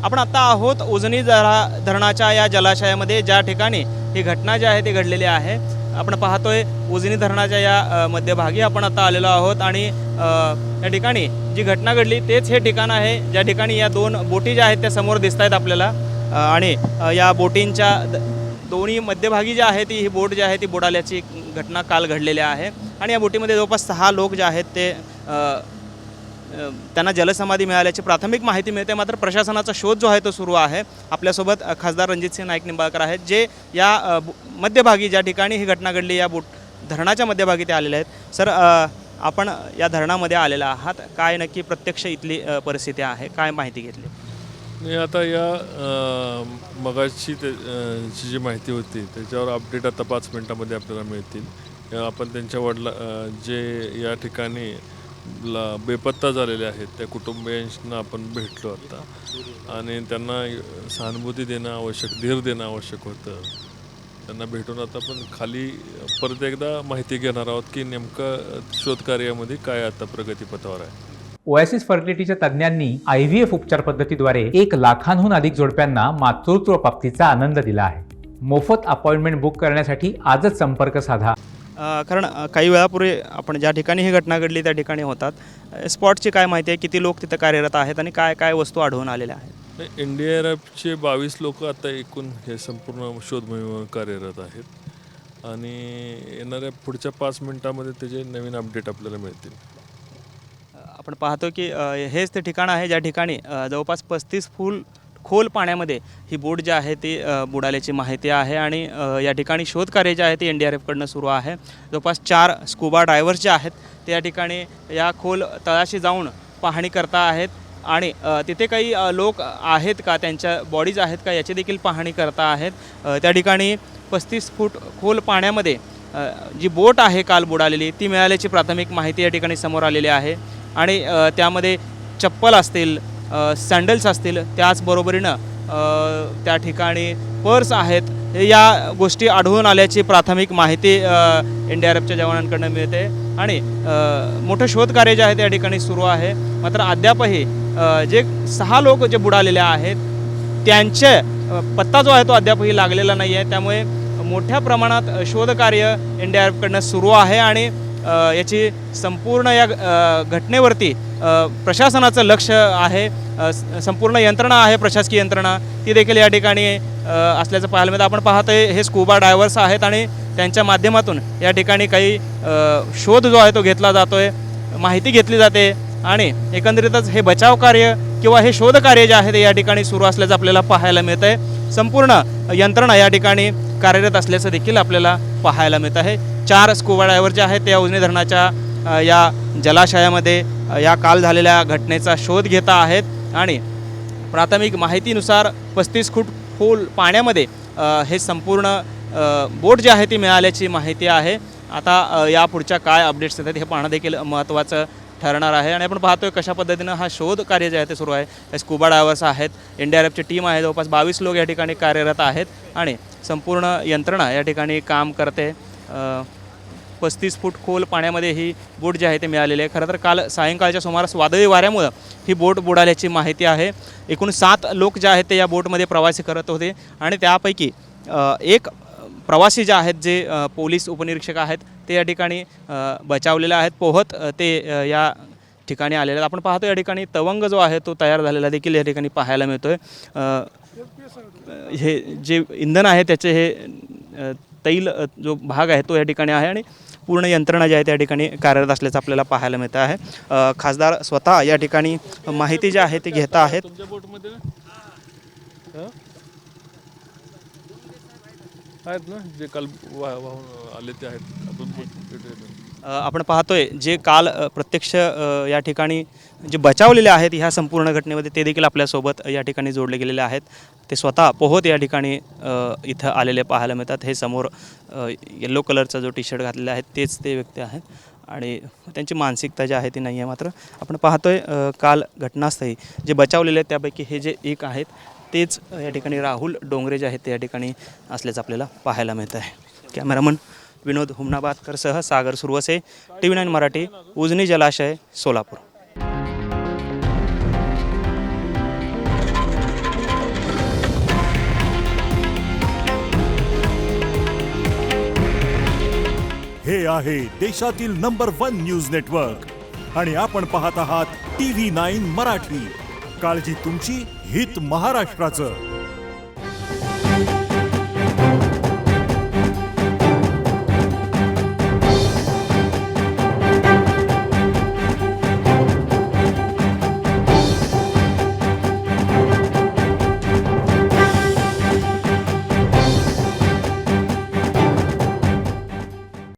आपण आता आहोत उजनी धरणाच्या या जलाशयामध्ये, ज्या ठिकाणी ही घटना जी आहे ती घडलेली आहे। आपण पाहतोय उजनी धरणाच्या या मध्यभागी आपण आता आलेलो आहोत आणि या ठिकाणी जी घटना घडली तेच हे ठिकाण आहे ज्या ठिकाणी या दोन बोटी ज्या आहेत त्या समोर दिसत आहेत आपल्याला। आणि या बोटींच्या दोन्ही मध्यभागी जी आहे ती ही बोट जी आहे ती बुडाल्याची घटना काल घडलेली आहे। आणि या बोटीमध्ये जवळपास 6 लोक जे आहेत ते त्यांना जलसमाधी मिळाल्याची प्राथमिक माहिती मिळते। मात्र प्रशासनाचा शोध जो आहे तो सुरू आहे। आपल्यासोबत खासदार रणजितसिंह नाईक निंबाळकर आहेत, जे या मध्यभागी ज्या ठिकाणी ही घटना घडली या धरणाच्या मध्यभागी ते आलेले आहेत। सर, आपण या धरणामध्ये आलेला आहात, काय नक्की प्रत्यक्ष इथली परिस्थिती आहे, काय माहिती घेतली? नाही, आता या मगाची जी माहिती होती त्याच्यावर अपडेट आता 5 मिनिटांमध्ये आपल्याला मिळतील। आपण त्यांच्या जे या ठिकाणी बेपत्ता झालेले आहेत त्या कुटुंबियांना आपण भेटलो आता आणि त्यांना सहानुभूती देणं आवश्यक, धीर देणं आवश्यक होतं। त्यांना भेटून आता आपण खाली परत एकदा माहिती घेणार आहोत की नेमकं शोधकार्यामध्ये काय आता प्रगतीपथावर आहे। ओएसिस फर्टिलिटीच्या तज्ज्ञांनी IVF उपचार पद्धतीद्वारे 1 लाखांहून अधिक जोडप्यांना मातृत्व प्राप्तीचा आनंद दिला आहे। मोफत अपॉइंटमेंट बुक करण्यासाठी आजच संपर्क साधा। कारण काही वेळापूर्वी आपण ज्या ठिकाणी ही घटना घडली त्या ठिकाणी होतात, स्पॉटची काय माहिती आहे, किती लोक तिथं कार्यरत आहेत आणि काय काय वस्तू आढळून आलेल्या आहेत? NDRFचे 22 लोक आता एकूण हे संपूर्ण शोध मोहिमेवर कार्यरत आहेत आणि येणाऱ्या पुढच्या 5 मिनिटांमध्ये त्याचे नवीन अपडेट आपल्याला मिळतील। आपण पाहतो की हेच ते ठिकाण आहे ज्या ठिकाणी जवळपास 35 फूट खोल पाण्यामध्ये ही बोट जी आहे ती बुडाल्याची माहिती आहे। आणि या ठिकाणी शोधकार्य जे आहे ते NDRFकडनं सुरू आहे। जवळपास 4 स्कूबा डायव्हर्स जे आहेत ते या ठिकाणी या खोल तळाशी जाऊन पाहणी करता आहेत आणि तिथे काही लोक आहेत का, त्यांच्या बॉडीज आहेत का याची देखील पाहणी करता आहेत। त्या ठिकाणी 35 फूट खोल पाण्यामध्ये जी बोट आहे काल बुडालेली ती मिळाल्याची प्राथमिक माहिती या ठिकाणी समोर आलेली आहे। आणि त्यामध्ये चप्पल असतील, सँडल्स असतील, त्याचबरोबरीनं त्या ठिकाणी पर्स आहेत, या गोष्टी आढळून आल्याची प्राथमिक माहिती NDRFच्या जवानांकडून मिळते। आणि मोठं शोधकार्य जे आहे त्या ठिकाणी सुरू आहे। मात्र अद्यापही जे 6 लोक जे बुडालेले आहेत त्यांचे पत्ता जो आहे तो अद्यापही लागलेला नाही आहे। त्यामुळे मोठ्या प्रमाणात शोधकार्य NDRFकडून सुरू आहे आणि याची संपूर्ण या घटनेवरती प्रशासनाचं लक्ष आहे। संपूर्ण यंत्रणा आहे, प्रशासकीय यंत्रणा ती देखील या ठिकाणी असल्याचं पाहायला मिळतं। आपण पाहतोय हे स्कूबा डायव्हर्स आहेत आणि त्यांच्या माध्यमातून या ठिकाणी काही शोध जो आहे तो घेतला जातोय, माहिती घेतली जाते आणि एकंदरीतच हे बचाव कार्य किंवा हे शोध कार्य जे आहे ते या ठिकाणी सुरू असल्याचं आपल्याला पाहायला मिळतंय। संपूर्ण यंत्रणा या ठिकाणी कार्यरत असल्याचं देखील आपल्याला पाहायला मिळत आहे। 4 स्कूबा डायव्हर जे आहेत त्या उजनी धरणाच्या या जलाशयामध्ये या काल झालेल्या घटनेचा शोध घेता आहेत आणि प्राथमिक माहितीनुसार 35 फूट खोल पाण्यामध्ये हे संपूर्ण बोट जी आहे ती मिळाल्याची माहिती आहे। आता या पुढच्या काय अपडेट्स येतात हे पाहणं देखील महत्त्वाचं ठरणार आहे। आणि आपण पाहतोय कशा पद्धतीनं हा शोध कार्य जे आहे ते सुरू आहे। स्कूबा डायव्हर्स आहेत, NDRFची टीम आहे, जवळपास 22 लोक या ठिकाणी कार्यरत आहेत आणि संपूर्ण यंत्रणा या ठिकाणी काम करते। 35 फूट खोल पाण्यामध्ये ही बोट जी आहे ते मिळालेली आहे। खरं तर काल सायंकाळच्या सुमारास वादळी वाऱ्यामुळं ही बोट बुडाल्याची माहिती आहे। एकूण 7 लोक जे आहेत ते या बोटमध्ये प्रवासी करत होते आणि त्यापैकी एक प्रवासी जे आहेत, जे पोलीस उपनिरीक्षक आहेत ते या ठिकाणी बचावलेले आहेत, पोहत ते या ठिकाणी आलेले आहेत। आपण पाहतो या ठिकाणी तवंग जो आहे तो तयार झालेला देखील या ठिकाणी पाहायला मिळतोय। हे जे इंधन आहे त्याचे हे तैल जो भाग आहे तो या ठिकाणी आहे आणि पूर्ण यंत्रणा जी आहे त्या ठिकाणी कार्यरत असल्याचं आपल्याला पाहायला मिळतं आहे। खासदार स्वतः या ठिकाणी माहिती जी आहे ती घेत आहेत। आहेत ना जे काल वाहून आले ते आहेत। आपण पाहतोय जे काल प्रत्यक्ष या ठिकाणी जे बचावलेले आहेत ह्या संपूर्ण घटनेमध्ये ते देखील आपल्यासोबत या ठिकाणी जोडले गेलेले आहेत। ते स्वतः पोहत या ठिकाणी इथं आलेले पाहायला मिळतात। हे समोर येलो कलरचा जो टी-शर्ट घातलेला आहे तेच ते व्यक्ती आहेत आणि त्यांची मानसिकता जी आहे ती नाही आहे। मात्र आपण पाहतोय काल घटनास्थळी जे बचावलेले आहेत त्यापैकी हे जे एक आहेत तेच या ठिकाणी राहुल डोंगरे जे आहेत ते या ठिकाणी असल्याचं आपल्याला पाहायला मिळतं आहे। कॅमेरामन विनोद हुमनाबादकरसह सागर सुरवसे, TV9 मराठी, उजनी जलाशय, सोलापूर। आहे देशातील नंबर 1 न्यूज नेटवर्क आणि आपण पाहत आहात TV9 मराठी. काळजी तुमची, हित महाराष्ट्राचं.